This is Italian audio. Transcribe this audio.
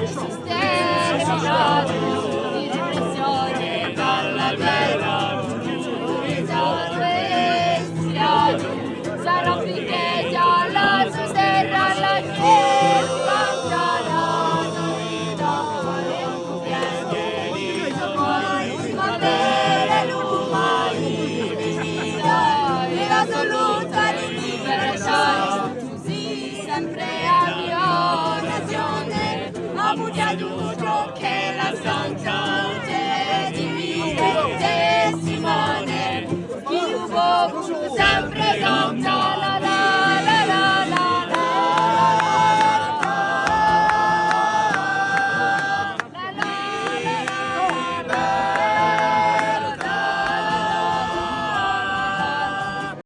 di repressione dalla guerra, sarà finché già la sua terra la cerca ma per l'umanità e l'assoluta liberazione, così sempre abbiamo ragione, a